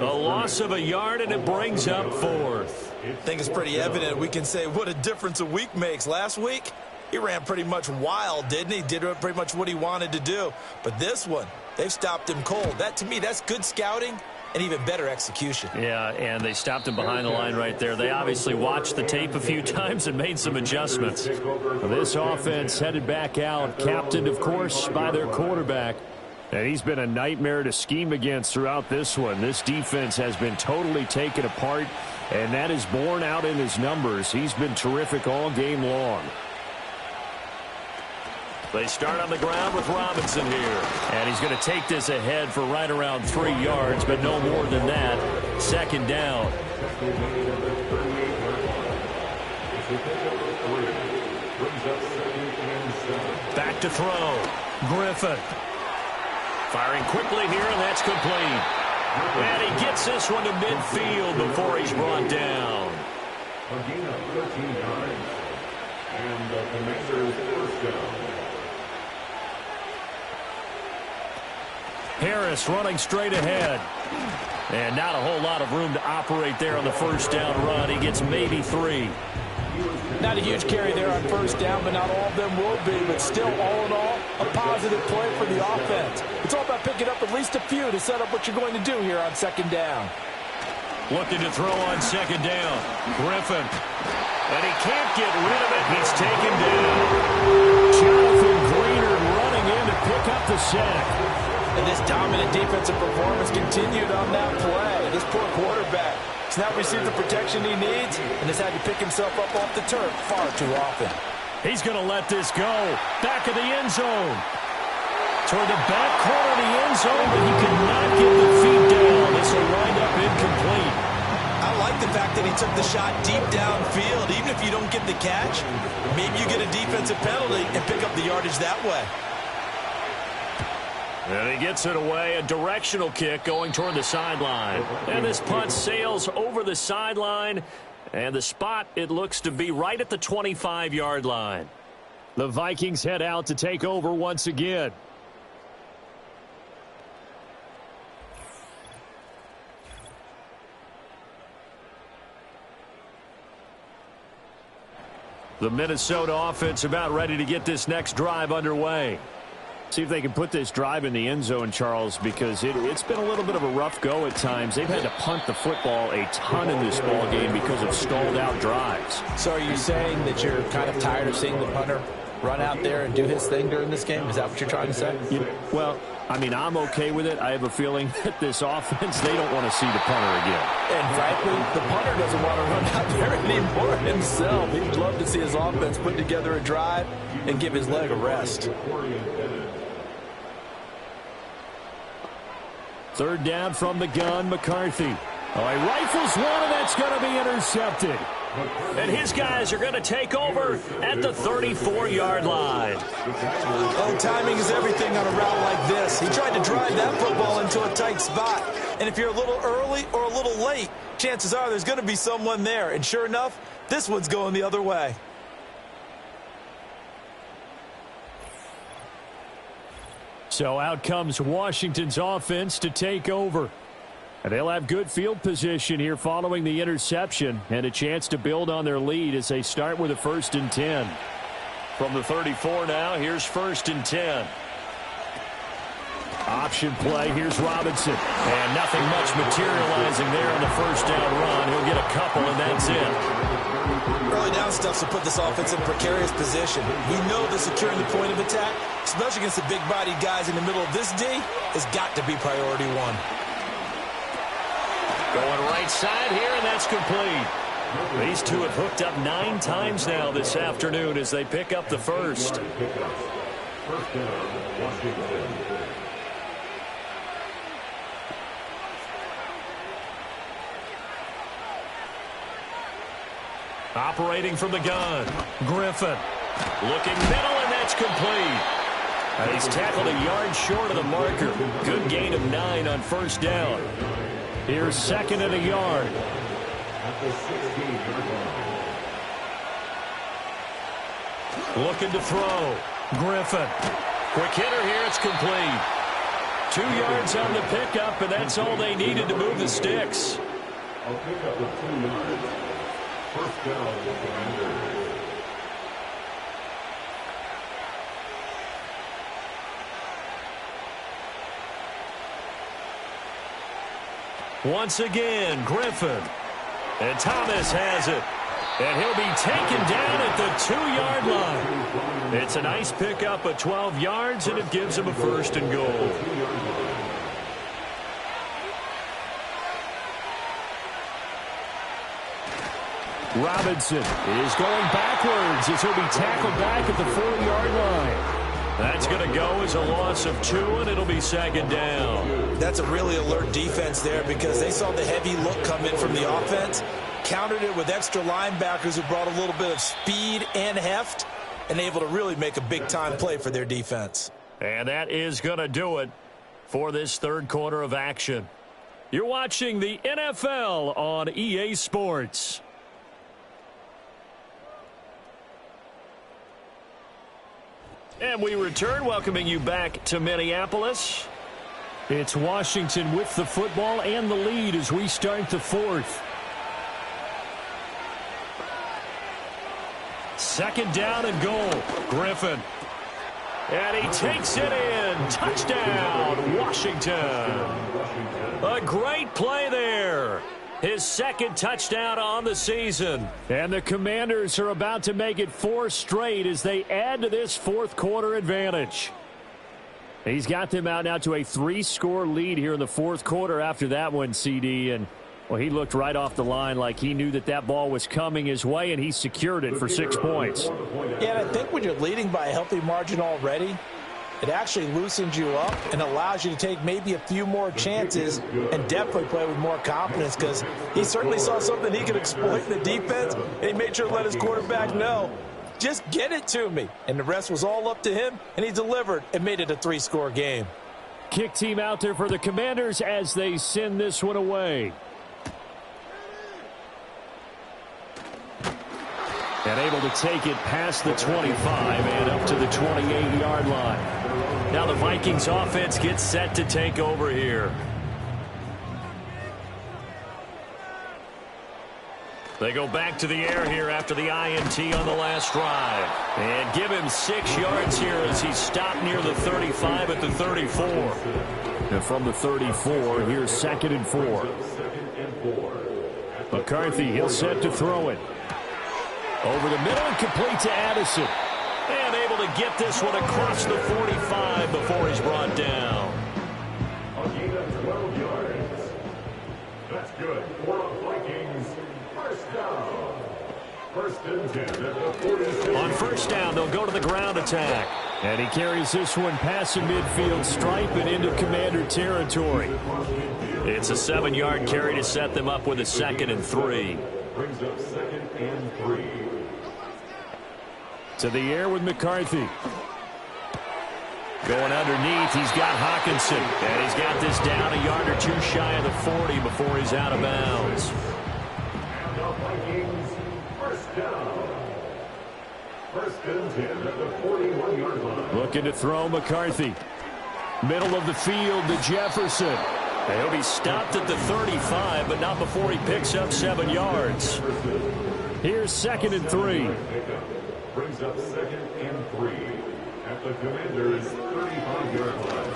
A loss of a yard, and it brings up 4th. I think it's pretty evident. We can say what a difference a week makes. Last week, he ran pretty much wild, didn't he? Did pretty much what he wanted to do. But this one, they've stopped him cold. That, to me, that's good scouting and even better execution. Yeah, and they stopped him behind the line right there. They obviously watched the tape a few times and made some adjustments. This offense headed back out, captained, of course, by their quarterback. And he's been a nightmare to scheme against throughout this one. This defense has been totally taken apart, and that is borne out in his numbers. He's been terrific all game long. They start on the ground with Robinson here. And he's going to take this ahead for right around 3 yards, but no more than that. 2nd down. Back to throw. Griffin. Firing quickly here, and that's complete. And he gets this one to midfield before he's brought down. A gain of 13 yards. And the Commanders' 1st down. Harris running straight ahead. And not a whole lot of room to operate there on the 1st down run. He gets maybe 3. Not a huge carry there on 1st down, but not all of them will be. But still, all in all, a positive play for the offense. It's all about picking up at least a few to set up what you're going to do here on 2nd down. Looking to throw on 2nd down. Griffin. And he can't get rid of it. He's taken down. Jonathan Greenard running in to pick up the sack. And this dominant defensive performance continued on that play. This poor quarterback has not received the protection he needs and has had to pick himself up off the turf far too often. He's going to let this go. Back of the end zone. Toward the back corner of the end zone, but he could not get the feet down. This will wind up incomplete. I like the fact that he took the shot deep downfield. Even if you don't get the catch, maybe you get a defensive penalty and pick up the yardage that way. And he gets it away, a directional kick going toward the sideline. And this punt sails over the sideline, and the spot, it looks to be right at the 25-yard line. The Vikings head out to take over once again. The Minnesota offense about ready to get this next drive underway. See if they can put this drive in the end zone, Charles, because it's been a little bit of a rough go at times. They've had to punt the football a ton in this ball game because of stalled out drives. So are you saying that you're kind of tired of seeing the punter run out there and do his thing during this game? Is that what you're trying to say? Well, I mean, I'm okay with it. I have a feeling that this offense, they don't want to see the punter again. And frankly, the punter doesn't want to run out there anymore himself. He'd love to see his offense put together a drive and give his leg a rest. 3rd down from the gun, McCarthy. Oh, he rifles one, and that's going to be intercepted. And his guys are going to take over at the 34-yard line. Oh, timing is everything on a route like this. He tried to drive that football into a tight spot. And if you're a little early or a little late, chances are there's going to be someone there. And sure enough, this one's going the other way. So out comes Washington's offense to take over. And they'll have good field position here following the interception and a chance to build on their lead as they start with a 1st and 10. From the 34 now, here's 1st and 10. Option play, here's Robinson. And nothing much materializing there on the 1st down run. He'll get a couple, and that's it. Early down stuff to put this offense in a precarious position. We know that securing the point of attack, especially against the big-bodied guys in the middle of this D, has got to be priority one. Going right side here, and that's complete. These two have hooked up 9 times now this afternoon as they pick up the 1st. 1st down, Washington. Operating from the gun. Griffin. Looking middle, and that's complete. And he's tackled a yard short of the marker. Good gain of 9 on 1st down. Here's second and a yard. At the 16-yard line. Looking to throw. Griffin. Quick hitter here. It's complete. 2 yards on the pickup, and that's all they needed to move the sticks. A pickup of 2 yards. First down, Commanders. Once again, Griffin. And Thomas has it. And he'll be taken down at the 2-yard line. It's a nice pickup of 12 yards, and it gives him a first and goal. Robinson is going backwards as he'll be tackled back at the 4-yard line. That's going to go as a loss of 2, and it'll be second down. That's a really alert defense there because they saw the heavy look come in from the offense, countered it with extra linebackers who brought a little bit of speed and heft, and able to really make a big-time play for their defense. And that is going to do it for this third quarter of action. You're watching the NFL on EA Sports. And we return, welcoming you back to Minneapolis. It's Washington with the football and the lead as we start the fourth. Second down and goal. Griffin. And he takes it in. Touchdown, Washington. A great play there. His second touchdown on the season. And the Commanders are about to make it 4 straight as they add to this fourth quarter advantage. He's got them out now to a 3-score lead here in the fourth quarter after that one, CD. And, well, he looked right off the line like he knew that that ball was coming his way, and he secured it for 6 points. Yeah, and I think when you're leading by a healthy margin already, it actually loosens you up and allows you to take maybe a few more chances and definitely play with more confidence because he certainly saw something he could exploit in the defense, and he made sure to let his quarterback know, just get it to me. And the rest was all up to him, and he delivered and made it a 3-score game. Kick team out there for the Commanders as they send this one away. And able to take it past the 25 and up to the 28-yard line. Now the Vikings offense gets set to take over here. They go back to the air here after the INT on the last drive. And give him 6 yards here as he's stopped near the 35 at the 34. And from the 34, here's second and 4. McCarthy, he'll set to throw it. Over the middle and complete to Addison. And able to get this one across the 45 before he's brought down. A gain of 12 yards. That's good for the Vikings. First down. First and 10 at the 46. On first down, they'll go to the ground attack. And he carries this one past the midfield stripe and into Commander territory. It's a 7-yard carry to set them up with a 2nd and 3. Brings up 2nd and 3. To the air with McCarthy. Going underneath, he's got Hawkinson. And he's got this down a yard or 2 shy of the 40 before he's out of bounds. And the Vikings, first down. First and 10 at the 41-yard line. Looking to throw McCarthy. Middle of the field to Jefferson. And he'll be stopped at the 35, but not before he picks up 7 yards. Here's 2nd and 3. Brings up 2nd and 3 at the Commanders' 35-yard line.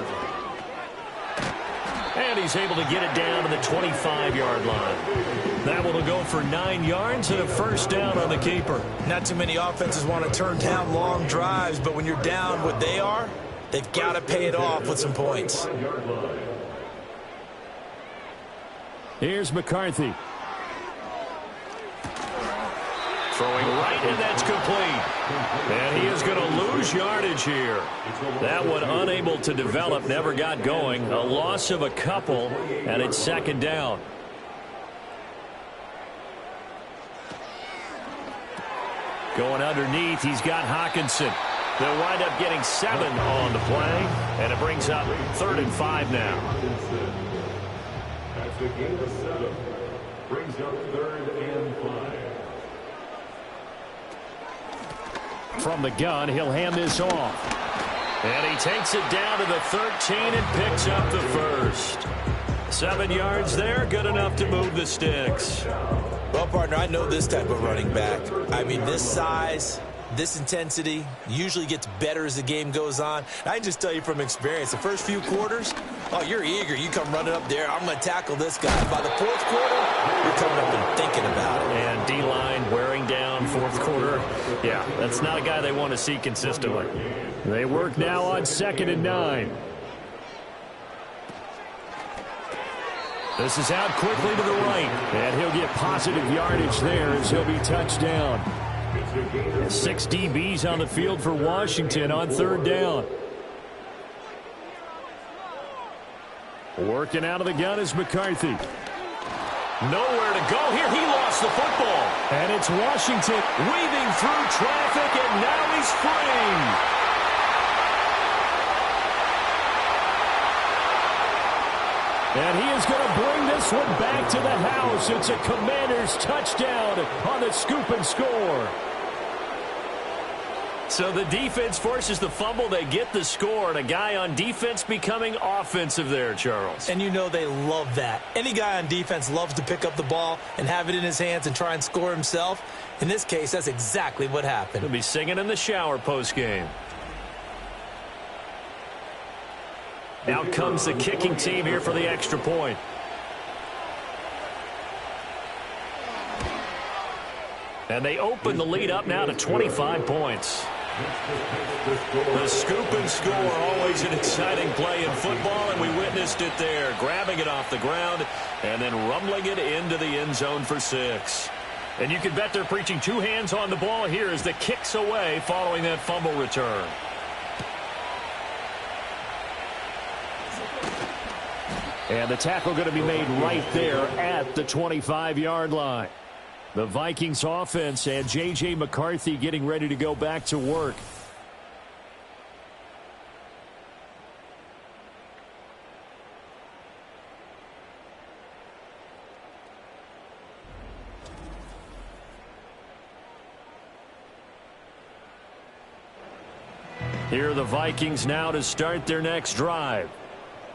And he's able to get it down to the 25-yard line. That one will go for 9 yards and a first down on the keeper. Not too many offenses want to turn down long drives, but when you're down what they are, they've got to pay it off with some points. Here's McCarthy. Throwing right, and that's complete. And he is going to lose yardage here. That one unable to develop, never got going. A loss of a couple, and it's 2nd down. Going underneath, he's got Hawkinson. They'll wind up getting 7 on the play, and it brings up 3rd and 5 now. It's a gain of 7. Brings up 3rd and 5. From the gun, he'll hand this off. And he takes it down to the 13 and picks up the first. 7 yards there, good enough to move the sticks. Well, partner, I know this type of running back. I mean, this size, this intensity usually gets better as the game goes on. And I can just tell you from experience, the first few quarters, oh, you're eager. You come running up there, I'm going to tackle this guy. By the 4th quarter, you're coming up and thinking about it. And D-line wearing down 4th quarter. Yeah, that's not a guy they want to see consistently. They work now on 2nd and 9. This is out quickly to the right. And he'll get positive yardage there as he'll be touched down. 6 DBs on the field for Washington on 3rd down. Working out of the gun is McCarthy. Nowhere to go here. He lost the football. And it's Washington Weaving through traffic, and now he's free. And he is going to bring this one back to the house. It's a Commanders touchdown on the scoop and score. So the defense forces the fumble. They get the score, and a guy on defense becoming offensive there, Charles. And you know they love that. Any guy on defense loves to pick up the ball and have it in his hands and try and score himself. In this case, that's exactly what happened. He'll be singing in the shower post-game. Out comes the kicking team here for the extra point. And they open the lead up now to 25 points. The scoop and score, always an exciting play in football, and we witnessed it there. Grabbing it off the ground and then rumbling it into the end zone for 6. And you can bet they're preaching 2 hands on the ball here as the kick's away following that fumble return. And the tackle going to be made right there at the 25-yard line. The Vikings offense and J.J. McCarthy getting ready to go back to work. Here are the Vikings now to start their next drive.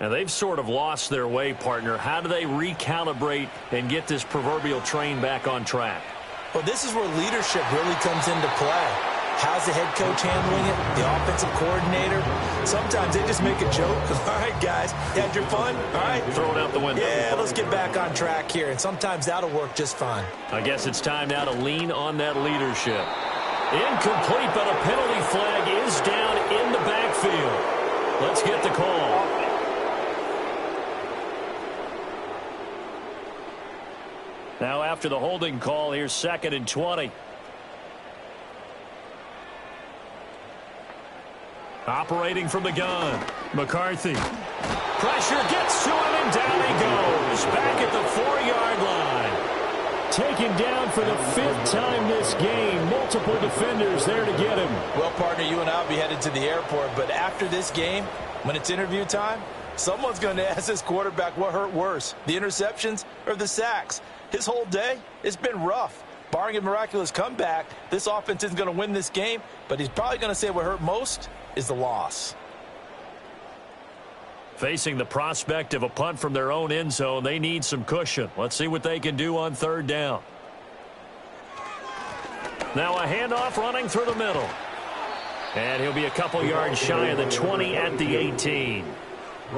And they've sort of lost their way, partner. How do they recalibrate and get this proverbial train back on track? Well, this is where leadership really comes into play. How's the head coach handling it? The offensive coordinator? Sometimes they just make a joke. All right, guys, had your fun? All right. Throw it out the window. Yeah, let's get back on track here. And sometimes that'll work just fine. I guess it's time now to lean on that leadership. Incomplete, but a penalty flag is down in the backfield. Let's get the call. Now after the holding call, here's 2nd and 20. Operating from the gun. McCarthy. Pressure gets to him, and down he goes. Back at the 4-yard line. Taken down for the 5th time this game. Multiple defenders there to get him. Well, partner, you and I will be headed to the airport, but after this game, when it's interview time, someone's going to ask this quarterback what hurt worse, the interceptions or the sacks. His whole day, it's been rough. Barring a miraculous comeback, this offense isn't going to win this game, but he's probably going to say what hurt most is the loss. Facing the prospect of a punt from their own end zone, they need some cushion. Let's see what they can do on 3rd down. Now a handoff running through the middle. And he'll be a couple yards shy of the 20 at the 18.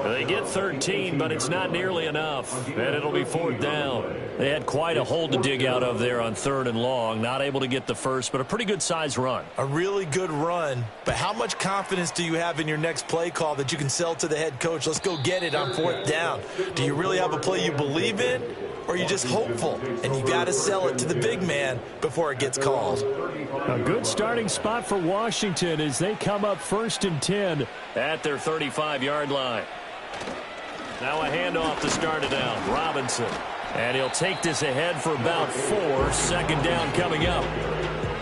They get 13, but it's not nearly enough, and it'll be 4th down. They had quite a hole to dig out of there on 3rd and long. Not able to get the first, but a pretty good-sized run. A really good run, but how much confidence do you have in your next play call that you can sell to the head coach? Let's go get it on 4th down. Do you really have a play you believe in, or are you just hopeful? And you got to sell it to the big man before it gets called. A good starting spot for Washington as they come up 1st and 10 at their 35-yard line. Now a handoff to start it out. Robinson. And he'll take this ahead for about 4. 2nd down coming up.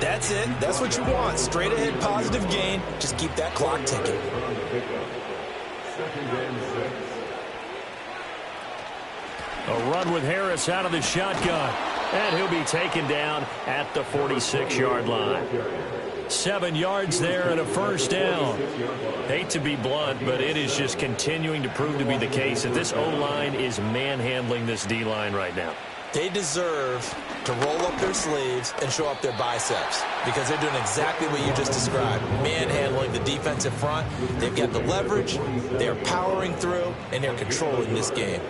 That's it. That's what you want. Straight ahead positive gain. Just keep that clock ticking. 2nd and 6. A run with Harris out of the shotgun. And he'll be taken down at the 46-yard line. 7 yards there and a first down. Hate to be blunt, but it is just continuing to prove to be the case that this O-line is manhandling this D-line right now. They deserve to roll up their sleeves and show up their biceps because they're doing exactly what you just described, manhandling the defensive front. They've got the leverage, they're powering through, and they're controlling this game.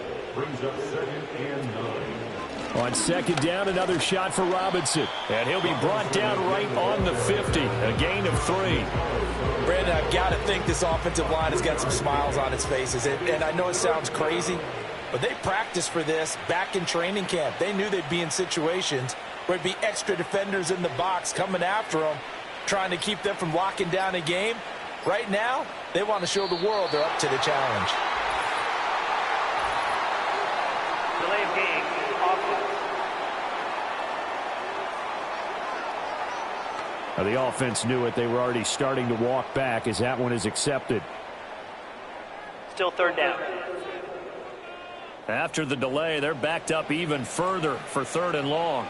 On second down, another shot for Robinson. And he'll be brought down right on the 50, a gain of 3. Brandon, I've got to think this offensive line has got some smiles on its faces. And I know it sounds crazy, but they practiced for this back in training camp. They knew they'd be in situations where it'd be extra defenders in the box coming after them, trying to keep them from locking down a game. Right now, they want to show the world they're up to the challenge. Delay of game. Now, the offense knew it. They were already starting to walk back as that one is accepted. Still third down. After the delay, they're backed up even further for 3rd and long.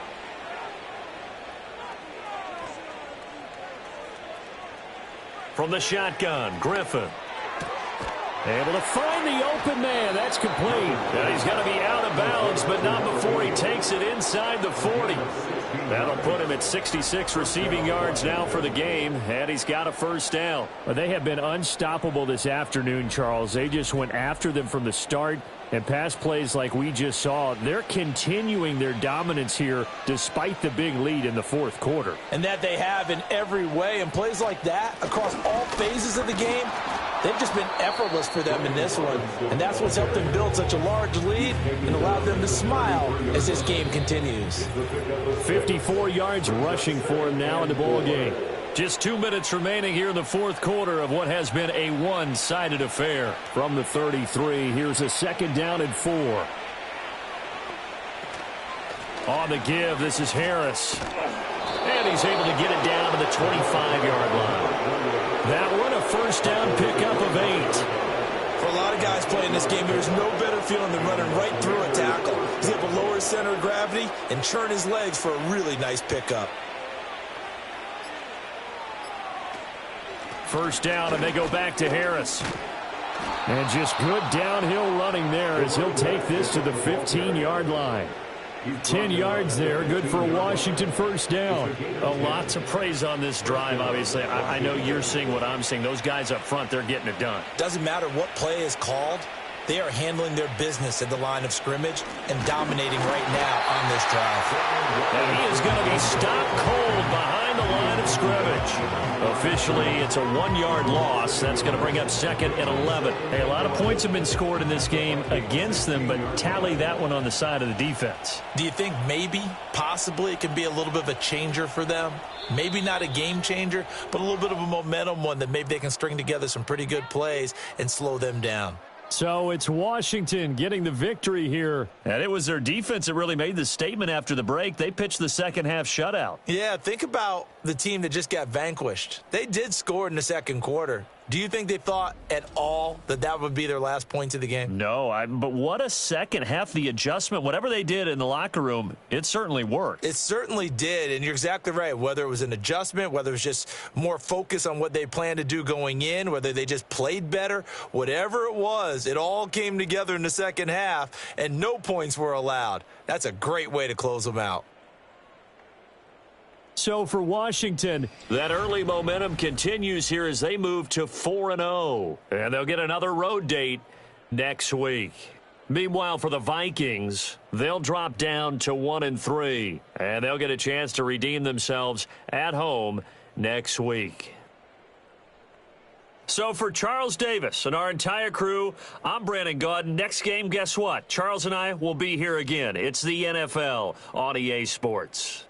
From the shotgun, Griffin. Able to find the open man. That's complete. And he's going to be out of bounds, but not before he takes it inside the 40. That'll put him at 66 receiving yards now for the game, and he's got a first down. Well, they have been unstoppable this afternoon, Charles. They just went after them from the start, and pass plays like we just saw, they're continuing their dominance here despite the big lead in the 4th quarter. And that they have in every way, and plays like that across all phases of the game, they've just been effortless for them in this one. And that's what's helped them build such a large lead and allowed them to smile as this game continues. 54 yards rushing for him now in the ball game. Just 2 minutes remaining here in the 4th quarter of what has been a one-sided affair. From the 33, here's a 2nd down and 4. On the give, this is Harris. And he's able to get it down to the 25-yard line. That one, a first down pickup of 8. For a lot of guys playing this game, there's no better feeling than running right through a tackle. He's able to lower his center of gravity and churn his legs for a really nice pickup. First down, and they go back to Harris. And just good downhill running there as he'll take this to the 15-yard line. 10 yards there, good for a Washington first down. A lot to praise on this drive, obviously. I know you're seeing what I'm seeing. Those guys up front, they're getting it done. Doesn't matter what play is called. They are handling their business at the line of scrimmage and dominating right now on this drive. And he is going to be stopped cold behind the line of scrimmage. Officially, it's a 1-yard loss. That's going to bring up 2nd and 11. Hey, a lot of points have been scored in this game against them, but tally that one on the side of the defense. Do you think maybe, possibly, it can be a little bit of a changer for them? Maybe not a game changer, but a little bit of a momentum one that maybe they can string together some pretty good plays and slow them down. So it's Washington getting the victory here. And it was their defense that really made the statement after the break. They pitched the second-half shutout. Yeah, think about the team that just got vanquished. They did score in the 2nd quarter. Do you think they thought at all that that would be their last points of the game? No, but what a second half. The adjustment, whatever they did in the locker room, it certainly worked. It certainly did, and you're exactly right. Whether it was an adjustment, whether it was just more focus on what they planned to do going in, whether they just played better, whatever it was, it all came together in the second half, and no points were allowed. That's a great way to close them out. So for Washington, that early momentum continues here as they move to 4-0. And they'll get another road date next week. Meanwhile, for the Vikings, they'll drop down to 1-3. And they'll get a chance to redeem themselves at home next week. So for Charles Davis and our entire crew, I'm Brandon Gaudin. Next game, guess what? Charles and I will be here again. It's the NFL on EA Sports.